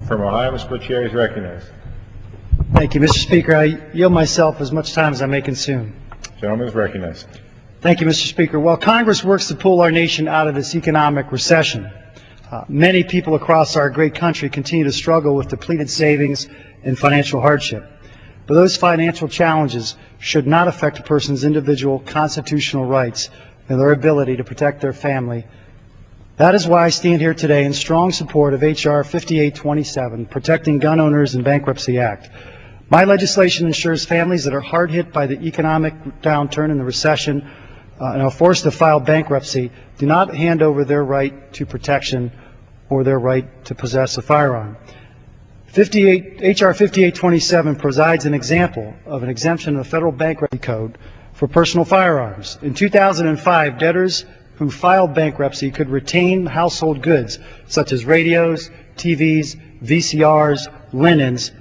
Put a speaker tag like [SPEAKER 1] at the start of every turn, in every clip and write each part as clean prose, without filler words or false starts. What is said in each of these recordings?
[SPEAKER 1] From Ohio, Mr. Boccieri is recognized.
[SPEAKER 2] Thank you, Mr. Speaker. I yield myself as much time as I may consume.
[SPEAKER 1] Gentleman is recognized.
[SPEAKER 2] Thank you, Mr. Speaker. While Congress works to pull our nation out of this economic recession, many people across our great country continue to struggle with depleted savings and financial hardship. But those financial challenges should not affect a person's individual constitutional rights and their ability to protect their family. That is why I stand here today in strong support of H.R. 5827, Protecting Gun Owners and Bankruptcy Act. My legislation ensures families that are hard hit by the economic downturn and the recession and are forced to file bankruptcy do not hand over their right to protection or their right to possess a firearm. H.R. 5827 provides an example of an exemption in the Federal Bankruptcy Code for personal firearms. In 2005, debtors who filed bankruptcy could retain household goods such as radios, TVs, VCRs, linens,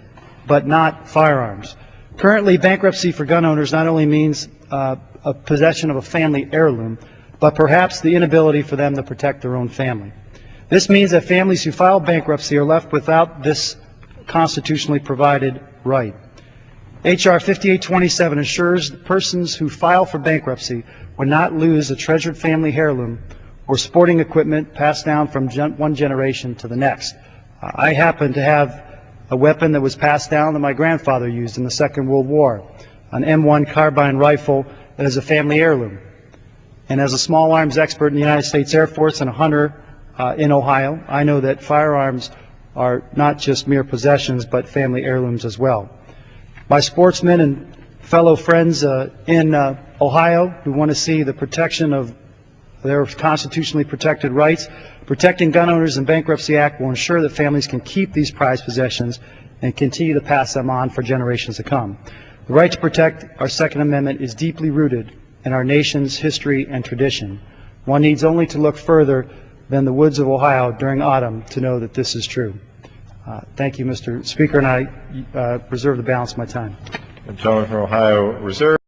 [SPEAKER 2] but not firearms. Currently, bankruptcy for gun owners not only means a possession of a family heirloom, but perhaps the inability for them to protect their own family. This means that families who file bankruptcy are left without this constitutionally provided right. H.R. 5827 ensures that persons who file for bankruptcy will not lose a treasured family heirloom or sporting equipment passed down from one generation to the next. I happen to have a weapon that was passed down that my grandfather used in the Second World War, an M1 carbine rifle that is a family heirloom. And as a small arms expert in the United States Air Force and a hunter in Ohio, I know that firearms are not just mere possessions, but family heirlooms as well. My sportsmen and fellow friends in Ohio who want to see the protection of their constitutionally protected rights, Protecting Gun Owners and Bankruptcy Act will ensure that families can keep these prized possessions and continue to pass them on for generations to come. The right to protect our Second Amendment is deeply rooted in our nation's history and tradition. One needs only to look further than the woods of Ohio during autumn to know that this is true. Thank you, Mr. Speaker, and I reserve the balance of my time.
[SPEAKER 1] The gentleman from Ohio reserves.